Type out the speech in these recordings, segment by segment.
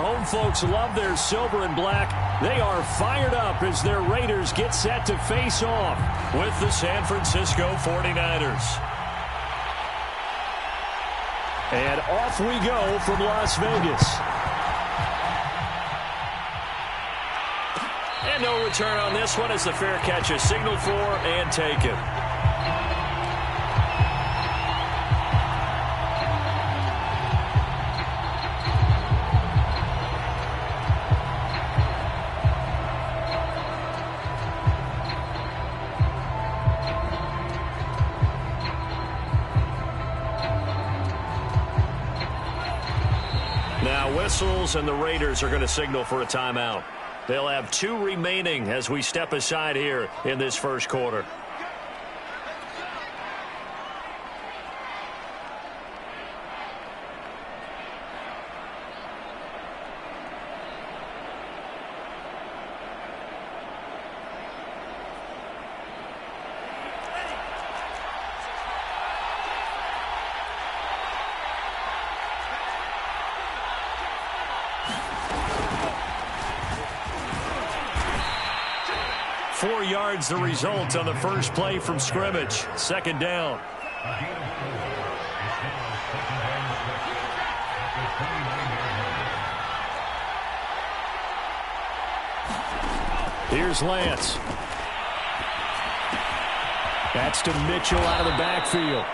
home folks love their silver and black. They are fired up as their Raiders get set to face off with the San Francisco 49ers. And off we go from Las Vegas. And no return on this one as the fair catch is signaled for and taken. Now whistles and the Raiders are going to signal for a timeout. They'll have 2 remaining as we step aside here in this first quarter. Yards the result on the first play from scrimmage. Second down. Here's Lance. That's to Mitchell out of the backfield.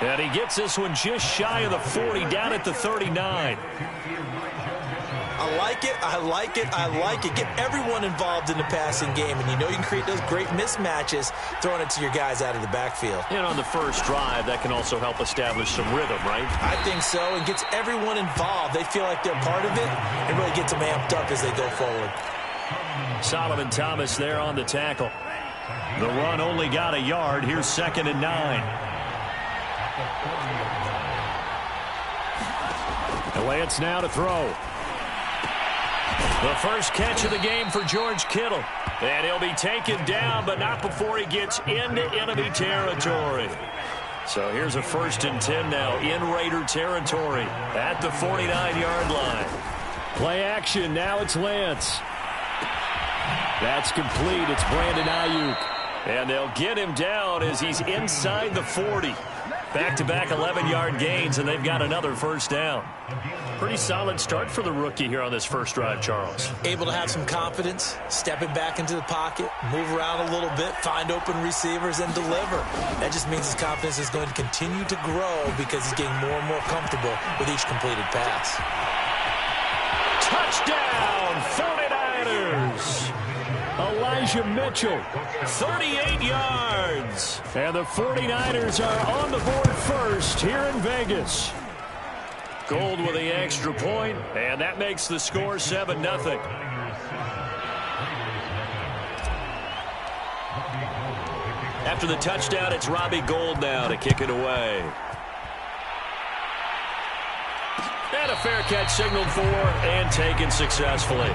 And he gets this one just shy of the 40, down at the 39. I like it, I like it, I like it. Get everyone involved in the passing game, and you know you can create those great mismatches throwing it to your guys out of the backfield. And on the first drive, that can also help establish some rhythm, right? I think so, and gets everyone involved. They feel like they're part of it, and really gets them amped up as they go forward. Solomon Thomas there on the tackle. The run only got a yard. Here's 2nd and 9. Lance now to throw. The first catch of the game for George Kittle. And he'll be taken down, but not before he gets into enemy territory. So here's a 1st and 10 now in Raider territory at the 49-yard line. Play action. Now it's Lance. That's complete. It's Brandon Ayuk. And they'll get him down as he's inside the 40. Back-to-back 11-yard gains, and they've got another first down. Pretty solid start for the rookie here on this first drive, Charles. Able to have some confidence, stepping back into the pocket, move around a little bit, find open receivers, and deliver. That just means his confidence is going to continue to grow because he's getting more and more comfortable with each completed pass. Touchdown, 49ers! Elijah Mitchell, 38 yards. And the 49ers are on the board first here in Vegas. Gold with the extra point, and that makes the score 7-0. After the touchdown, it's Robbie Gould now to kick it away. And a fair catch signaled for and taken successfully.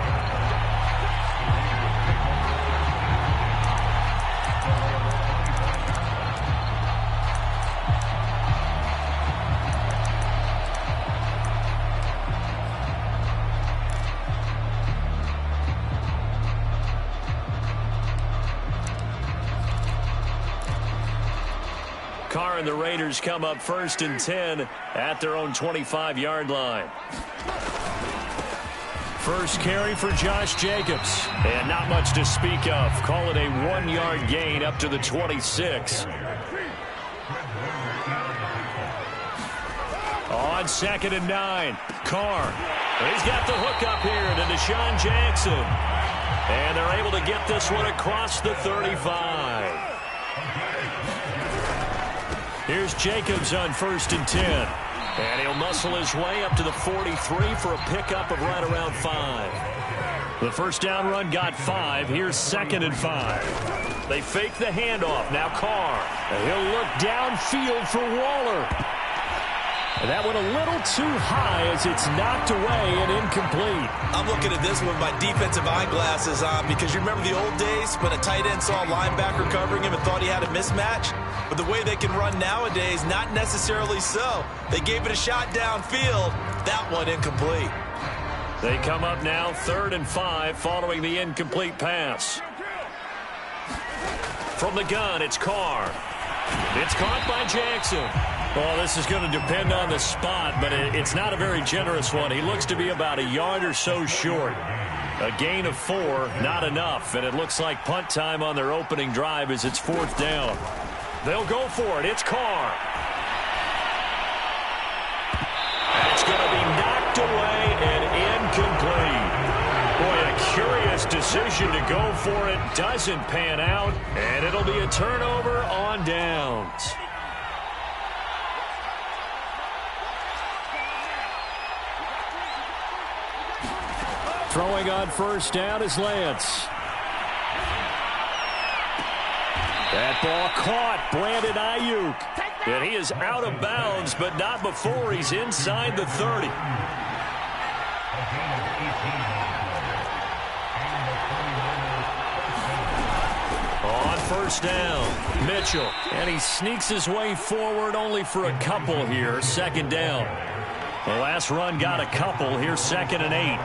Carr and the Raiders come up 1st and 10 at their own 25-yard line. First carry for Josh Jacobs. And not much to speak of. Call it a 1-yard gain up to the 26. On 2nd and 9, Carr. He's got the hook up here to Deshaun Jackson. And they're able to get this one across the 35. Here's Jacobs on 1st and 10. And he'll muscle his way up to the 43 for a pickup of right around 5. The first down run got 5. Here's 2nd and 5. They fake the handoff. Now Carr. And he'll look downfield for Waller. And that went a little too high as it's knocked away and incomplete. I'm looking at this with my defensive eyeglasses on because you remember the old days when a tight end saw a linebacker covering him and thought he had a mismatch? But the way they can run nowadays, not necessarily so. They gave it a shot downfield. That one incomplete. They come up now 3rd and 5 following the incomplete pass. From the gun, it's Carr. It's caught by Jackson. Well, this is going to depend on the spot, but it's not a very generous one. He looks to be about a yard or so short. A gain of 4, not enough, and it looks like punt time on their opening drive as it's 4th down. They'll go for it. It's Carr. That's going to be knocked away and incomplete. Boy, a curious decision to go for it. Doesn't pan out, and it'll be a turnover on downs. Throwing on 1st down is Lance. That ball caught. Brandon Ayuk. And he is out of bounds, but not before he's inside the 30. On 1st down, Mitchell. And he sneaks his way forward only for a couple here. 2nd down. The last run got a couple. Here's 2nd and 8.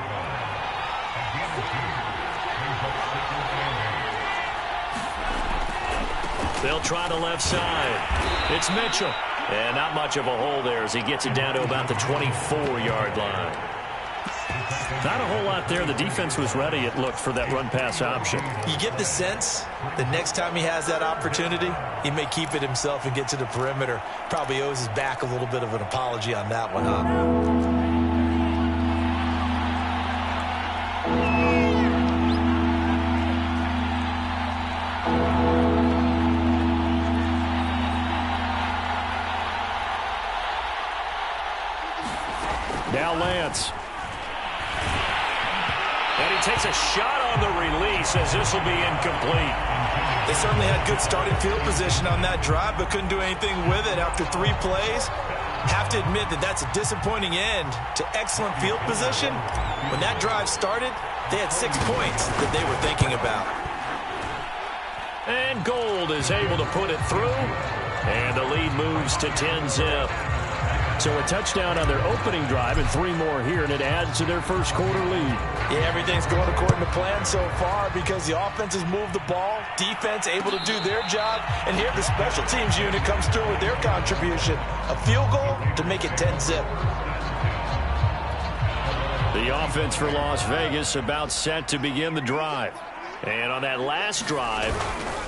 They'll try the left side. It's Mitchell. And not much of a hole there as he gets it down to about the 24-yard line. Not a whole lot there. The defense was ready, it looked, for that run-pass option. You get the sense that next time he has that opportunity, he may keep it himself and get to the perimeter. Probably owes his back a little bit of an apology on that one, huh? Now Lance. And he takes a shot on the release as this will be incomplete. They certainly had good starting field position on that drive, but couldn't do anything with it after 3 plays. Have to admit that that's a disappointing end to excellent field position. When that drive started, they had 6 points that they were thinking about. And Gold is able to put it through. And the lead moves to 10-zip. So a touchdown on their opening drive and 3 more here, and it adds to their first quarter lead. Yeah, everything's going according to plan so far because the offense has moved the ball, defense able to do their job, and here the special teams unit comes through with their contribution. A field goal to make it 10-zip. The offense for Las Vegas about set to begin the drive. And on that last drive,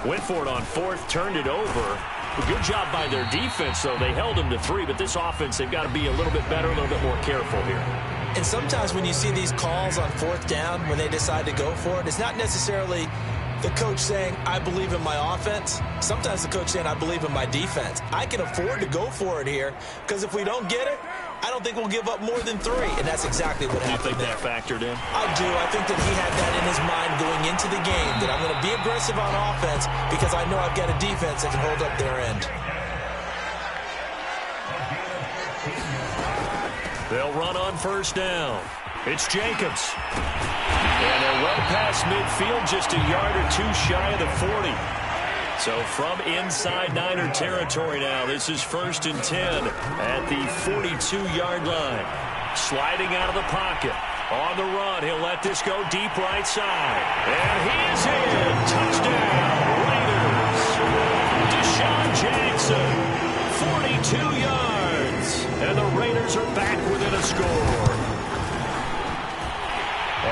went for it on 4th, turned it over. A good job by their defense, though. They held them to 3, but this offense, they've got to be a little bit better, a little bit more careful here. And sometimes when you see these calls on 4th down, when they decide to go for it, it's not necessarily the coach saying, I believe in my offense. Sometimes the coach saying, I believe in my defense. I can afford to go for it here because if we don't get it, I don't think we'll give up more than 3. And that's exactly what happened. Do you think that factored in? I do. I think that he had that in his mind going into the game, that I'm going to be aggressive on offense because I know I've got a defense that can hold up their end. They'll run on 1st down. It's Jacobs. And they're well past midfield, just a yard or 2 shy of the 40. So from inside Niner territory now, this is 1st and 10 at the 42-yard line. Sliding out of the pocket. On the run, he'll let this go deep right side. And he is in. Touchdown, Raiders. Deshaun Jackson, 42 yards. And the Raiders are back within a score.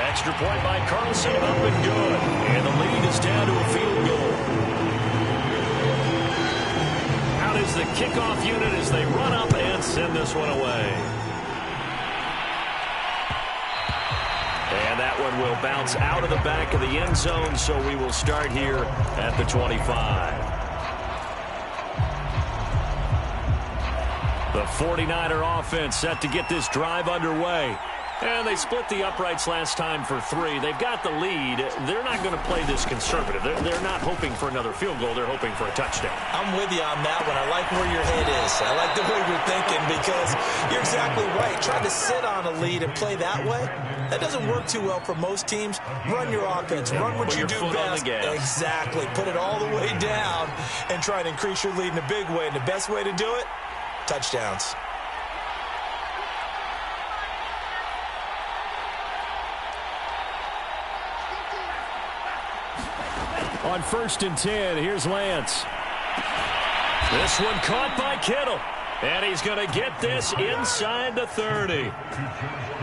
Extra point by Carlson, up and good. And the lead is down to a field goal. Out is the kickoff unit as they run up and send this one away. And that one will bounce out of the back of the end zone, so we will start here at the 25. The 49er offense set to get this drive underway. And they split the uprights last time for 3. They've got the lead. They're not going to play this conservative. They're not hoping for another field goal. They're hoping for a touchdown. I'm with you on that one. I like where your head is. I like the way you're thinking because you're exactly right. Trying to sit on a lead and play that way, that doesn't work too well for most teams. Run your offense. Run what you do best. Exactly. Put it all the way down and try to increase your lead in a big way. And the best way to do it, touchdowns. On 1st and 10, here's Lance. This one caught by Kittle. And he's going to get this inside the 30.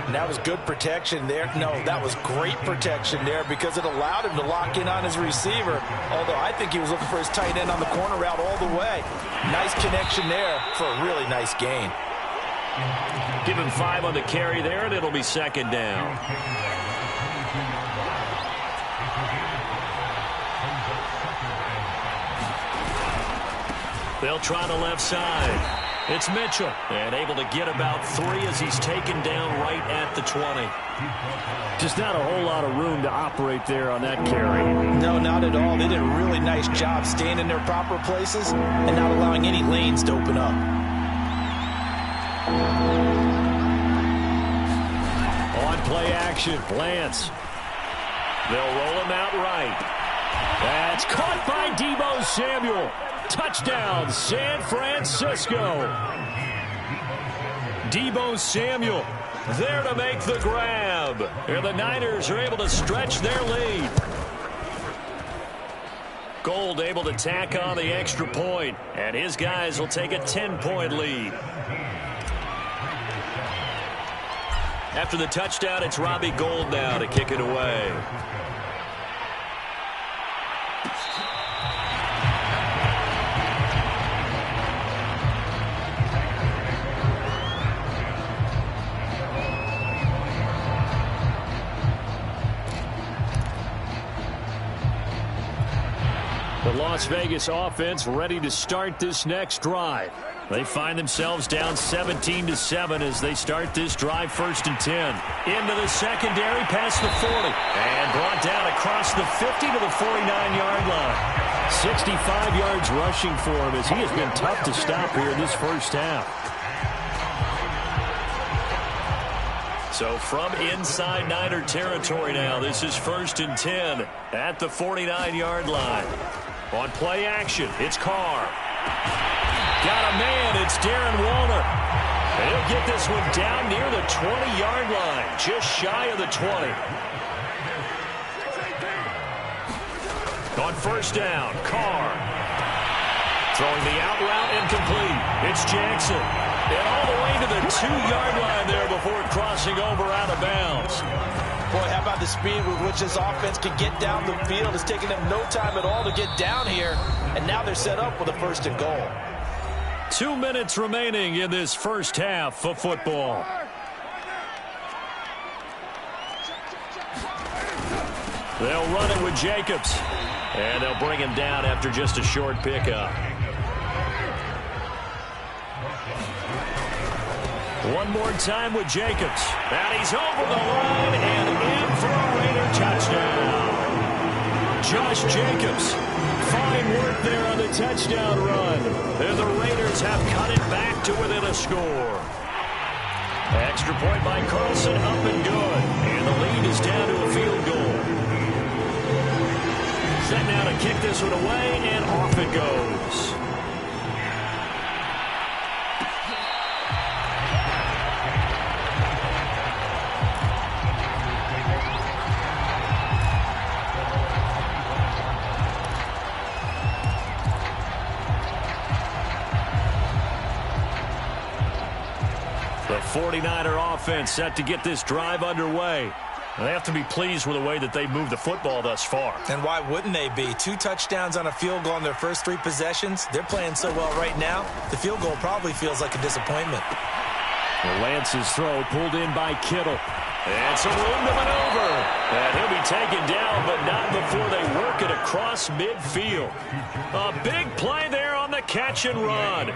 And that was good protection there. No, that was great protection there because it allowed him to lock in on his receiver. Although I think he was looking for his tight end on the corner route all the way. Nice connection there for a really nice gain. Give him 5 on the carry there, and it'll be 2nd down. They'll try the left side. It's Mitchell, and able to get about 3 as he's taken down right at the 20. Just not a whole lot of room to operate there on that carry. No, not at all. They did a really nice job staying in their proper places and not allowing any lanes to open up. On play action, Lance. They'll roll him out right. That's caught by Deebo Samuel. Touchdown, San Francisco. Deebo Samuel there to make the grab. And the Niners are able to stretch their lead. Gold able to tack on the extra point, and his guys will take a 10-point lead. After the touchdown, it's Robbie Gould now to kick it away. The Las Vegas offense ready to start this next drive. They find themselves down 17-7 as they start this drive 1st and 10. Into the secondary past the 40. And brought down across the 50 to the 49-yard line. 65 yards rushing for him as he has been tough to stop here in this first half. So from inside Niner territory now, this is 1st and 10 at the 49-yard line. On play action, it's Carr. Got a man, it's Darren Waller. And he'll get this one down near the 20-yard line, just shy of the 20. On 1st down, Carr. Throwing the out route incomplete. It's Jackson. And all the way to the 2-yard line there before crossing over out of bounds. Boy, how about the speed with which this offense can get down the field? It's taken them no time at all to get down here, and now they're set up with a 1st and goal. 2 minutes remaining in this first half of football. They'll run it with Jacobs, and they'll bring him down after just a short pickup. One more time with Jacobs. And he's over the line and in for a Raider touchdown. Josh Jacobs. Fine work there on the touchdown run. And the Raiders have cut it back to within a score. Extra point by Carlson, up and good. And the lead is down to a field goal. Set now to kick this one away, and off it goes. The 49er offense set to get this drive underway. They have to be pleased with the way that they've moved the football thus far. And why wouldn't they be? 2 touchdowns on a field goal in their first 3 possessions. They're playing so well right now, the field goal probably feels like a disappointment. Lance's throw pulled in by Kittle. And some room to maneuver. And he'll be taken down, but not before they work it across midfield. A big play there on the catch and run.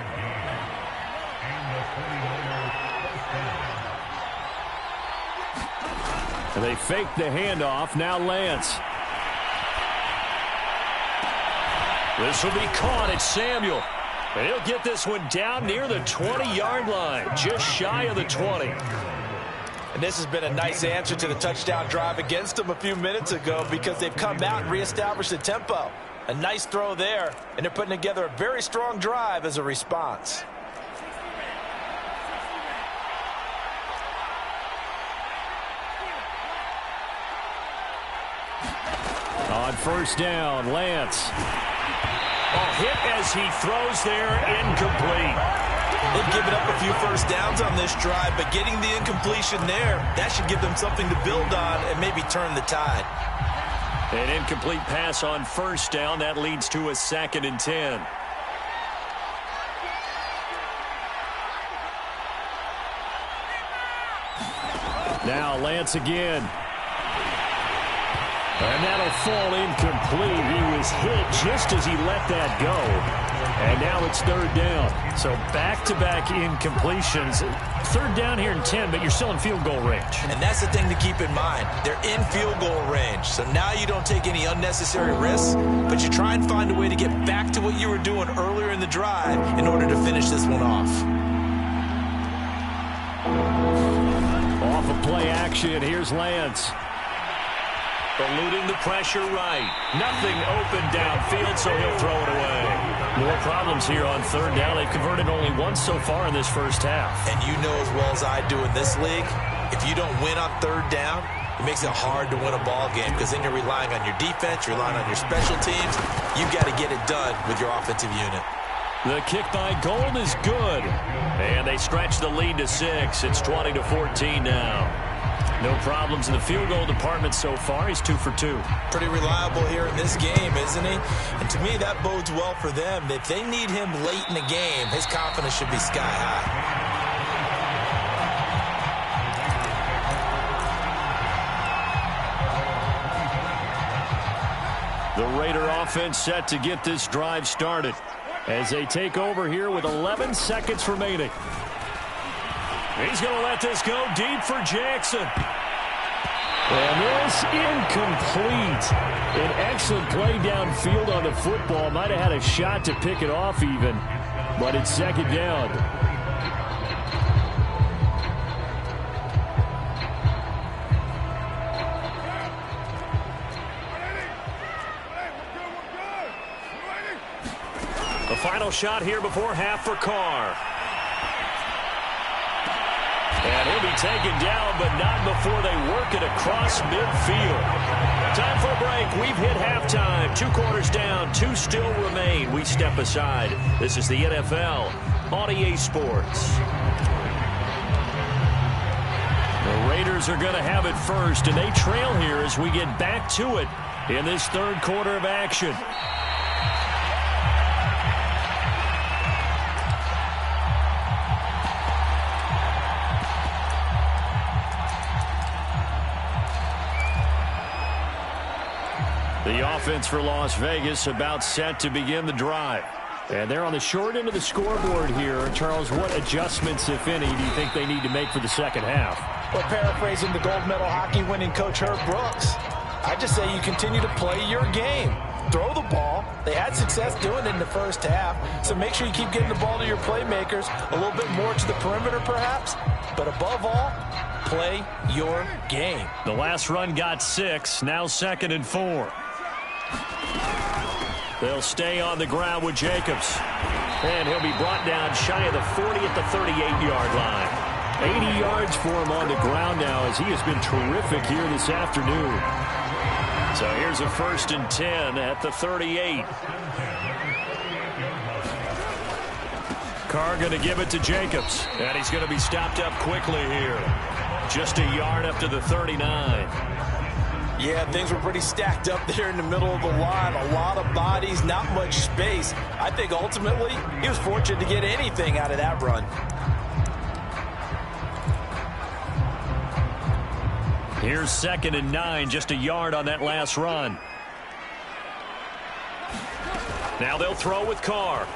And they fake the handoff. Now Lance. This will be caught. It's Samuel. And he'll get this one down near the 20-yard line, just shy of the 20. And this has been a nice answer to the touchdown drive against them a few minutes ago because they've come out and reestablished the tempo. A nice throw there, and they're putting together a very strong drive as a response. On first down, Lance. Hit as he throws there, incomplete. They've given up a few first downs on this drive, but getting the incompletion there, that should give them something to build on and maybe turn the tide. An incomplete pass on first down. That leads to a 2nd and 10. Now Lance again. And that'll fall incomplete. He was hit just as he let that go. And now it's 3rd down. So back-to-back incompletions. 3rd down here in 10, but you're still in field goal range. And that's the thing to keep in mind. They're in field goal range. So now you don't take any unnecessary risks, but you try and find a way to get back to what you were doing earlier in the drive in order to finish this one off. Off of play action, here's Lance. Eluding the pressure right. Nothing open downfield, so he'll throw it away. More problems here on 3rd down. They've converted only once so far in this first half. And you know as well as I do in this league, if you don't win on 3rd down, it makes it hard to win a ball game because then you're relying on your defense, you're relying on your special teams. You've got to get it done with your offensive unit. The kick by Gold is good. And they stretch the lead to 6. It's 20-14 now. No problems in the field goal department so far. He's 2 for 2. Pretty reliable here in this game, isn't he? And to me, that bodes well for them. If they need him late in the game, his confidence should be sky high. The Raider offense set to get this drive started as they take over here with 11 seconds remaining. He's going to let this go deep for Jackson. And this incomplete. An excellent play downfield on the football. Might have had a shot to pick it off even, but it's 2nd down. The final shot here before half for Carr. And he'll be taken down, but not before they work it across midfield. Time for a break. We've hit halftime. 2 quarters down, 2 still remain. We step aside. This is the NFL on EA Sports. The Raiders are going to have it first, and they trail here as we get back to it in this 3rd quarter of action. The offense for Las Vegas about set to begin the drive. And they're on the short end of the scoreboard here. Charles, what adjustments, if any, do you think they need to make for the second half? Well, paraphrasing the gold medal hockey winning coach Herb Brooks, I just say you continue to play your game. Throw the ball. They had success doing it in the first half, so make sure you keep getting the ball to your playmakers, a little bit more to the perimeter perhaps, but above all, play your game. The last run got 6, now 2nd and 4. They'll stay on the ground with Jacobs. And he'll be brought down shy of the 40 at the 38-yard line. 80 yards for him on the ground now as he has been terrific here this afternoon. So here's a 1st and 10 at the 38. Carr going to give it to Jacobs. And he's going to be stopped up quickly here. Just a yard up to the 39. Yeah, things were pretty stacked up there in the middle of the line. A lot of bodies, not much space. I think ultimately he was fortunate to get anything out of that run. Here's 2nd and 9, just a yard on that last run. Now they'll throw with Carr.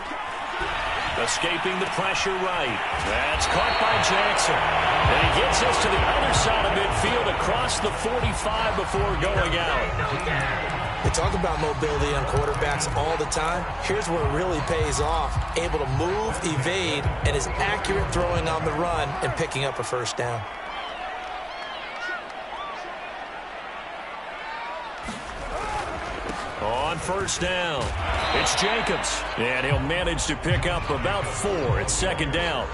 Escaping the pressure right. That's caught by Jackson. And he gets us to the other side of midfield across the 45 before going out. They talk about mobility on quarterbacks all the time. Here's where it really pays off. Able to move, evade, and is accurate throwing on the run and picking up a 1st down. On 1st down, it's Jacobs. And he'll manage to pick up about 4 at 2nd down.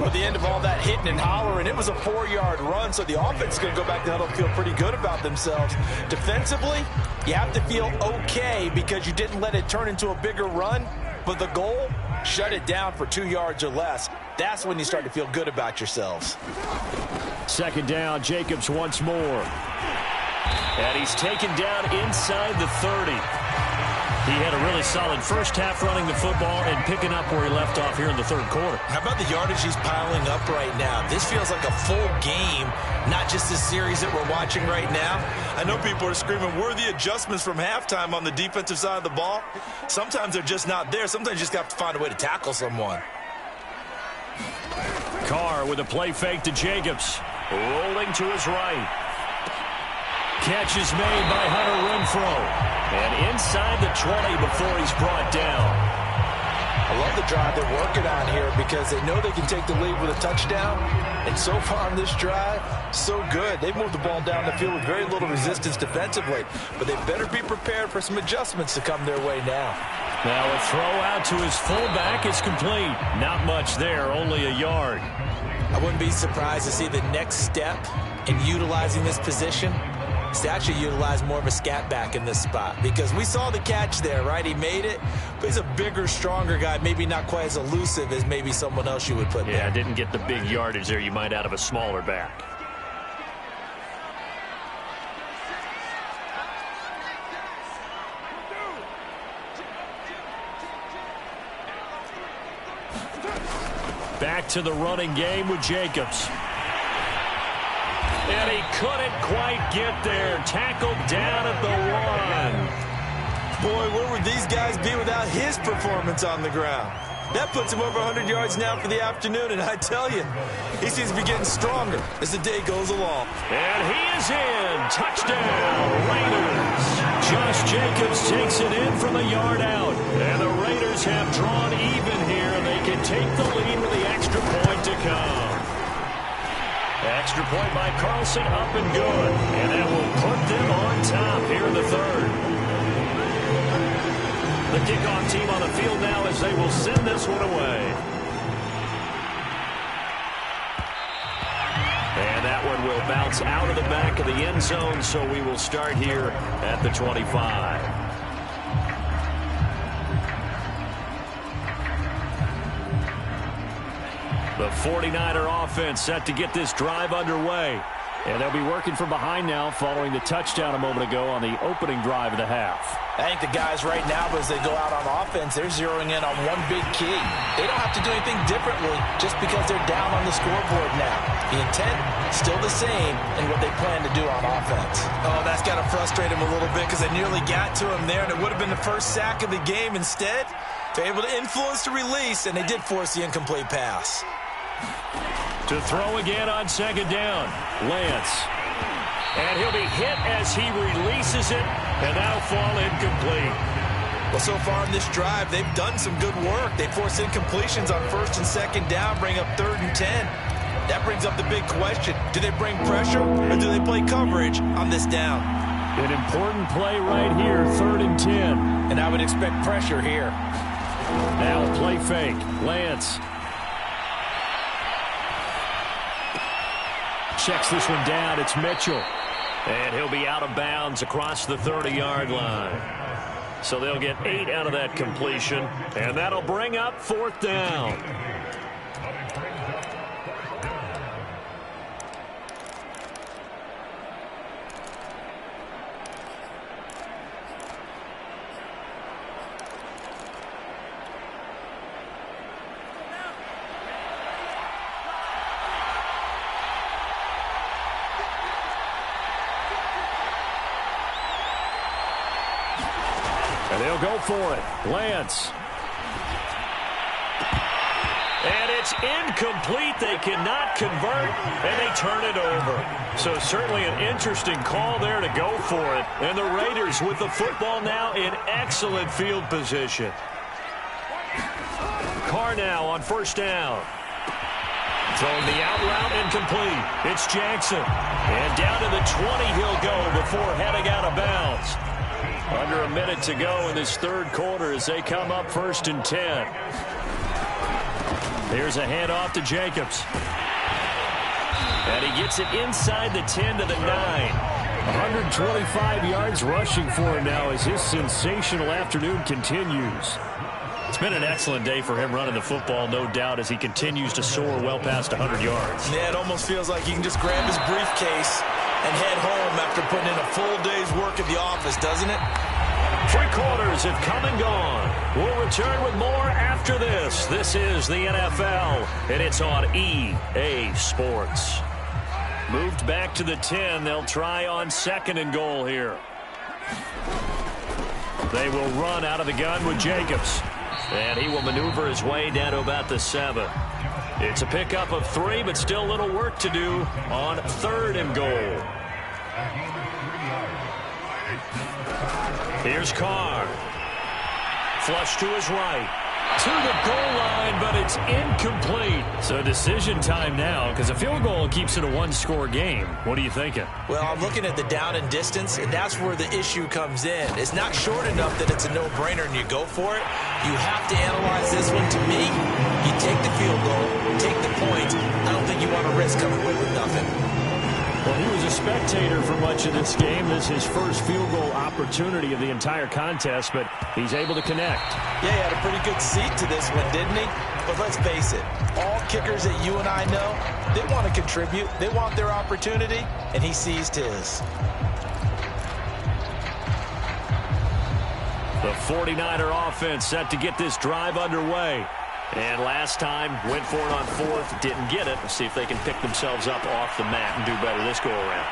Well, at the end of all that hitting and hollering, it was a 4-yard run, so the offense is going to go back to huddle and feel pretty good about themselves. Defensively, you have to feel okay because you didn't let it turn into a bigger run, but the goal, shut it down for 2 yards or less. That's when you start to feel good about yourselves. Second down, Jacobs once more. And he's taken down inside the 30. He had a really solid first half running the football and picking up where he left off here in the third quarter. How about the yardage he's piling up right now? This feels like a full game, not just this series that we're watching right now. I know people are screaming, worthy adjustments from halftime on the defensive side of the ball. Sometimes they're just not there. Sometimes you just have to find a way to tackle someone. Carr with a play fake to Jacobs. Rolling to his right. Catch is made by Hunter Renfrow. And inside the 20 before he's brought down. I love the drive they're working on here because they know they can take the lead with a touchdown. And so far on this drive, so good. They've moved the ball down the field with very little resistance defensively. But they better be prepared for some adjustments to come their way now. Now a throw out to his fullback is complete. Not much there, only a yard. I wouldn't be surprised to see the next step in utilizing this position is to actually utilize more of a scat back in this spot. Because we saw the catch there, right? He made it, but he's a bigger, stronger guy, maybe not quite as elusive as maybe someone else you would put there. Yeah, didn't get the big yardage there you might out of a smaller back. Back to the running game with Jacobs. And he couldn't quite get there. Tackled down at the 1. Boy, where would these guys be without his performance on the ground? That puts him over 100 yards now for the afternoon, and I tell you, he seems to be getting stronger as the day goes along. And he is in. Touchdown, Raiders. Josh Jacobs takes it in from a yard out. And the Raiders have drawn even here. They can take the lead with the extra point to come. Extra point by Carlson, up and good. And that will put them on top here in the third. The kickoff team on the field now as they will send this one away. And that one will bounce out of the back of the end zone, so we will start here at the 25. The 49er offense set to get this drive underway. And they'll be working from behind now following the touchdown a moment ago on the opening drive of the half. I think the guys right now, as they go out on offense, they're zeroing in on one big key. They don't have to do anything differently just because they're down on the scoreboard now. The intent, still the same in what they plan to do on offense. Oh, that's got to frustrate him a little bit because they nearly got to him there, and it would have been the first sack of the game. Instead, they're able to influence the release, and they did force the incomplete pass. To throw again on second down, Lance. And he'll be hit as he releases it, and that'll fall incomplete. Well, so far in this drive, they've done some good work. They force incompletions on first and second down, bring up 3rd and 10. That brings up the big question. Do they bring pressure, or do they play coverage on this down? An important play right here, 3rd and 10. And I would expect pressure here. Now a play fake, Lance. Checks this one down. It's Mitchell. And he'll be out of bounds across the 30-yard line. So they'll get 8 out of that completion. And that'll bring up 4th down. And they'll go for it. Lance. And it's incomplete. They cannot convert, and they turn it over. So certainly an interesting call there to go for it. And the Raiders with the football now in excellent field position. Carr now on 1st down. Throwing the out route incomplete. It's Jackson. And down to the 20 he'll go before heading out of bounds. Under a minute to go in this third quarter as they come up 1st and 10. Here's a handoff to Jacobs. And he gets it inside the 10 to the 9. 125 yards rushing for him now as his sensational afternoon continues. It's been an excellent day for him running the football, no doubt, as he continues to soar well past 100 yards. Yeah, it almost feels like he can just grab his briefcase and head home after putting in a full day's work at the office, doesn't it? 3 quarters have come and gone. We'll return with more after this. This is the NFL, and it's on EA Sports. Moved back to the 10. They'll try on 2nd and goal here. They will run out of the gun with Jacobs. And he will maneuver his way down to about the 7. It's a pickup of 3, but still a little work to do on 3rd and goal. Here's Carr. Flush to his right. To the goal line, but it's incomplete. So decision time now, because a field goal keeps it a 1-score game. What are you thinking? Well, I'm looking at the down and distance, and that's where the issue comes in. It's not short enough that it's a no-brainer and you go for it. You have to analyze this one. To me, you take the field goal, take the points. I don't think you want to risk coming away with nothing. Well, he was a spectator for much of this game. This is his first field goal opportunity of the entire contest, but he's able to connect. Yeah, he had a pretty good seat to this one, didn't he? But let's face it, all kickers that you and I know, they want to contribute. They want their opportunity, and he seized his. The 49er offense set to get this drive underway. And last time, went for it on 4th, didn't get it. Let's see if they can pick themselves up off the mat and do better this go-around.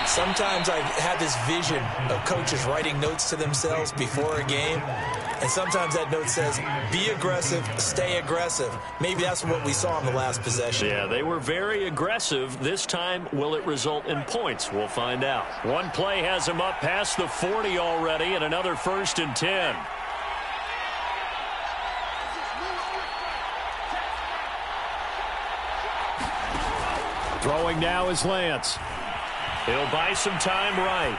Sometimes I have this vision of coaches writing notes to themselves before a game, and sometimes that note says, be aggressive, stay aggressive. Maybe that's what we saw in the last possession. Yeah, they were very aggressive. This time, will it result in points? We'll find out. One play has them up past the 40 already, and another 1st and 10. Throwing now is Lance. He'll buy some time right.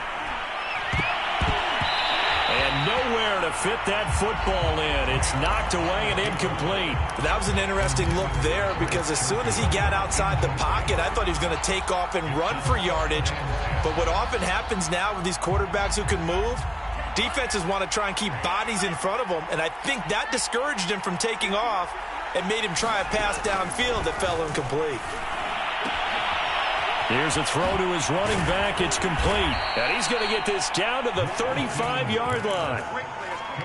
And nowhere to fit that football in. It's knocked away and incomplete. That was an interesting look there because as soon as he got outside the pocket, I thought he was going to take off and run for yardage. But what often happens now with these quarterbacks who can move, defenses want to try and keep bodies in front of them, and I think that discouraged him from taking off and made him try a pass downfield that fell incomplete. Here's a throw to his running back. It's complete. And he's going to get this down to the 35-yard line.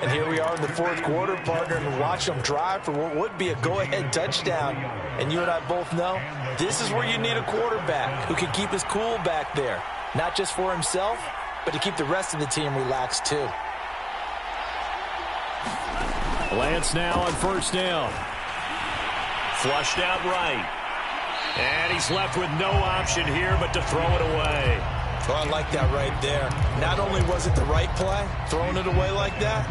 And here we are in the 4th quarter, partner, and watch them drive for what would be a go-ahead touchdown. And you and I both know this is where you need a quarterback who can keep his cool back there. Not just for himself, but to keep the rest of the team relaxed too. Lance now on 1st down. Flushed out right. And he's left with no option here but to throw it away. Oh, I like that right there. Not only was it the right play, throwing it away like that,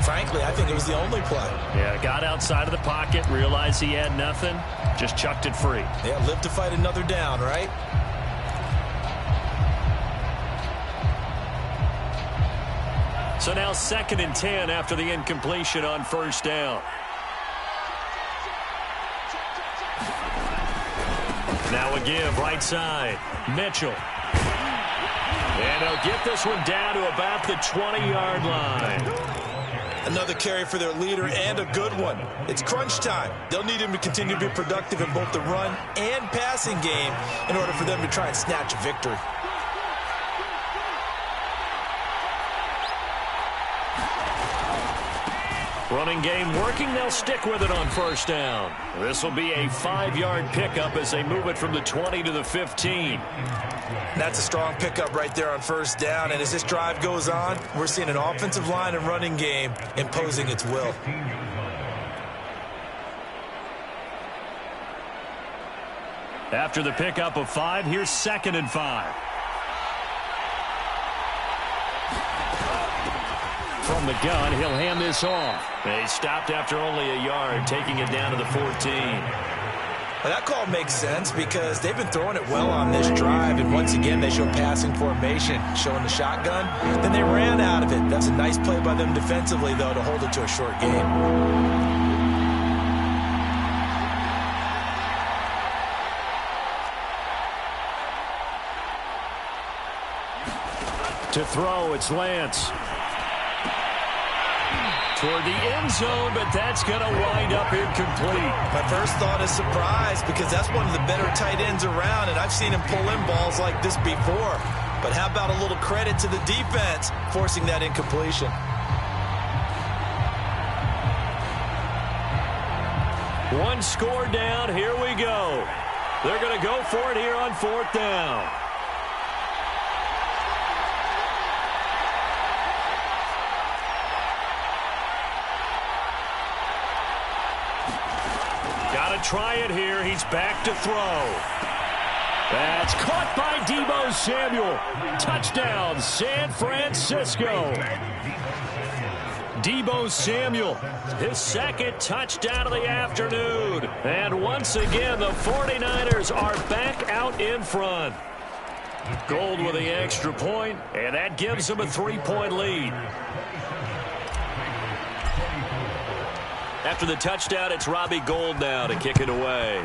frankly, I think it was the only play. Yeah, got outside of the pocket, realized he had nothing, just chucked it free. Yeah, live to fight another down, right? So now 2nd and 10 after the incompletion on 1st down. Now a give, right side. Mitchell. And they'll get this one down to about the 20-yard line. Another carry for their leader and a good one. It's crunch time. They'll need him to continue to be productive in both the run and passing game in order for them to try and snatch a victory. Running game working. They'll stick with it on 1st down. This will be a 5-yard pickup as they move it from the 20 to the 15. That's a strong pickup right there on 1st down. And as this drive goes on, we're seeing an offensive line and running game imposing its will. After the pickup of 5, here's 2nd and 5. From the gun, he'll hand this off. They stopped after only a yard, taking it down to the 14. Well, that call makes sense because they've been throwing it well on this drive, and once again they show passing formation, showing the shotgun. Then they ran out of it. That's a nice play by them defensively, though, to hold it to a short game. To throw, it's Lance. Toward the end zone, but that's going to wind up incomplete. My first thought is surprise, because that's one of the better tight ends around, and I've seen him pull in balls like this before. But how about a little credit to the defense forcing that incompletion? One score down. Here we go. They're going to go for it here on 4th down. Got to try it here. He's back to throw. That's caught by Deebo Samuel. Touchdown, San Francisco. Deebo Samuel, his second touchdown of the afternoon. And once again, the 49ers are back out in front. Gold with the extra point, and that gives them a 3-point lead. After the touchdown, it's Robbie Gould now to kick it away.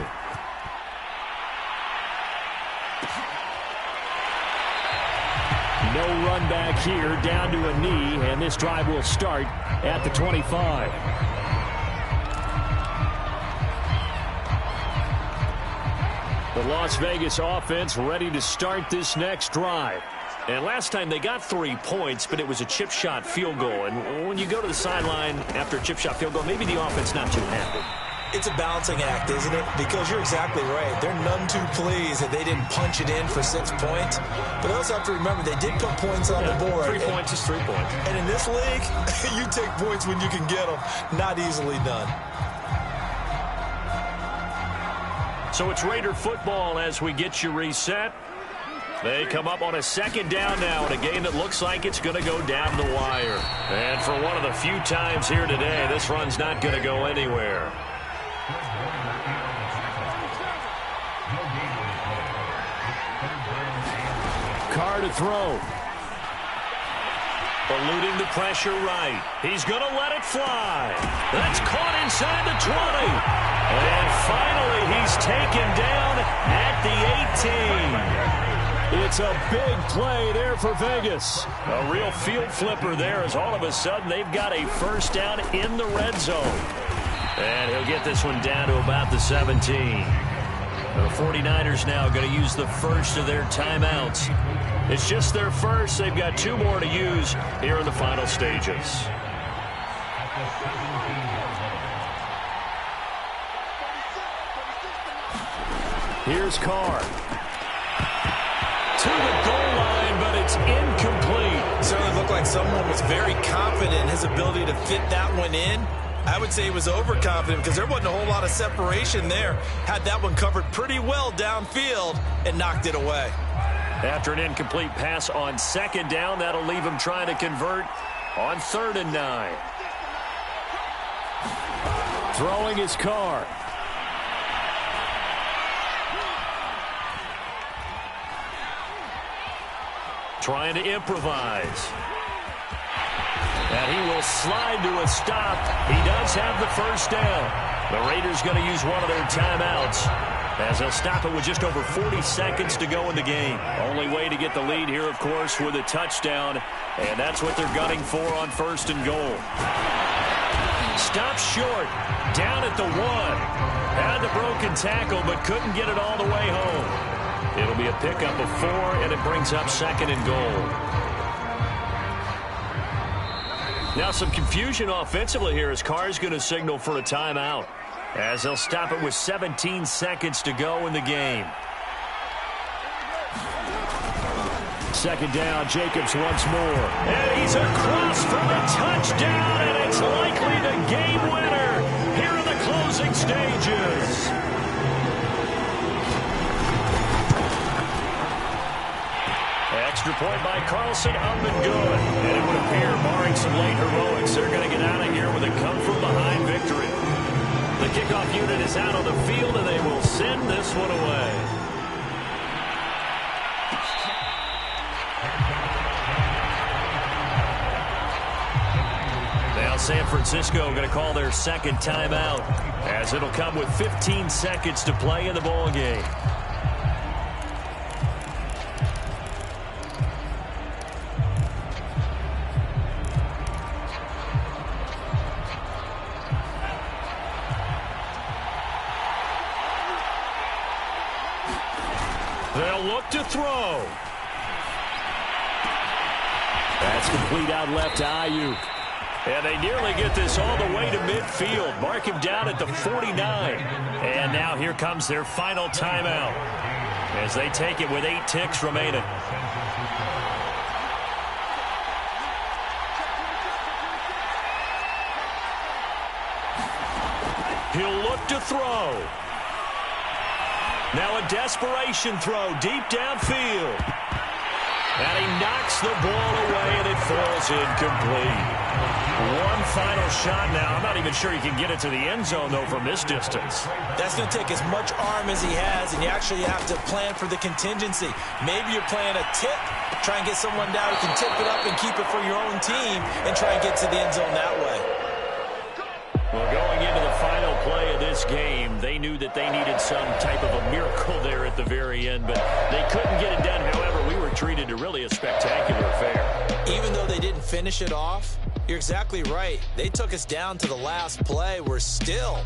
No run back here, down to a knee, and this drive will start at the 25. The Las Vegas offense ready to start this next drive. And last time they got 3 points, but it was a chip shot field goal. And when you go to the sideline after a chip shot field goal, maybe the offense not too happy. It's a balancing act, isn't it? Because you're exactly right. They're none too pleased that they didn't punch it in for 6 points. But they also have to remember they did put points on the board. 3 points is 3 points. And in this league, you take points when you can get them. Not easily done. So it's Raider football as we get you reset. They come up on a 2nd down now in a game that looks like it's going to go down the wire. And for one of the few times here today, this run's not going to go anywhere. Carr to throw. Eluding the pressure right. He's going to let it fly. That's caught inside the 20. And finally, he's taken down at the 18. It's a big play there for Vegas. A real field flipper there as all of a sudden they've got a first down in the red zone. And he'll get this one down to about the 17. The 49ers now going to use the first of their timeouts. It's just their first. They've got 2 more to use here in the final stages. Here's Carr. To the goal line, but it's incomplete. Certainly looked like someone was very confident in his ability to fit that one in. I would say he was overconfident because there wasn't a whole lot of separation there. Had that one covered pretty well downfield and knocked it away. After an incomplete pass on 2nd down, that'll leave him trying to convert on 3rd and 9. Throwing his Carr. Trying to improvise. And he will slide to a stop. He does have the first down. The Raiders going to use one of their timeouts as they'll stop it with just over 40 seconds to go in the game. Only way to get the lead here, of course, with a touchdown. And that's what they're gunning for on 1st and goal. Stop short. Down at the 1. Had the broken tackle, but couldn't get it all the way home. It'll be a pickup of 4, and it brings up 2nd and goal. Now some confusion offensively here as Carr's going to signal for a timeout as they'll stop it with 17 seconds to go in the game. 2nd down, Jacobs once more. And he's across for the touchdown, and it's likely the game winner here in the closing stages. Extra point by Carlson, up and good. And it would appear, barring some late heroics, they're going to get out of here with a come-from-behind victory. The kickoff unit is out on the field, and they will send this one away. Now San Francisco going to call their 2nd timeout, as it'll come with 15 seconds to play in the ball game. He'll look to throw. That's complete out left to Ayuk. And they nearly get this all the way to midfield. Mark him down at the 49. And now here comes their final timeout as they take it with 8 ticks remaining. He'll look to throw. Now a desperation throw deep downfield. And he knocks the ball away, and it falls incomplete. One final shot now. I'm not even sure he can get it to the end zone, though, from this distance. That's going to take as much arm as he has, and you actually have to plan for the contingency. Maybe you're playing a tip. Try and get someone down who can tip it up and keep it for your own team and try and get to the end zone that way. Well, going into the final play of this game, they knew that they needed some type of a miracle there at the very end, but they couldn't get it done. However, we were treated to really a spectacular affair. Even though they didn't finish it off, you're exactly right. They took us down to the last play. We're still,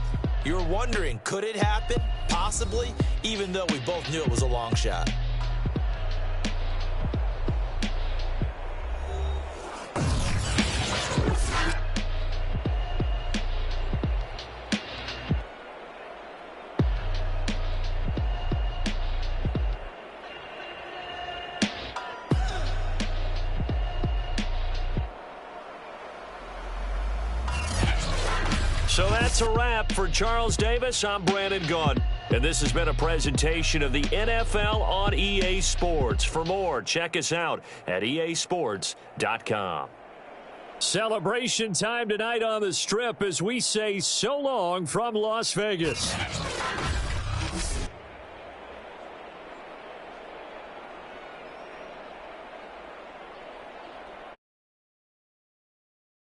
you're wondering, could it happen? Possibly, even though we both knew it was a long shot. So that's a wrap for Charles Davis. I'm Brandon Gunn, and this has been a presentation of the NFL on EA Sports. For more, check us out at easports.com. Celebration time tonight on the Strip as we say so long from Las Vegas.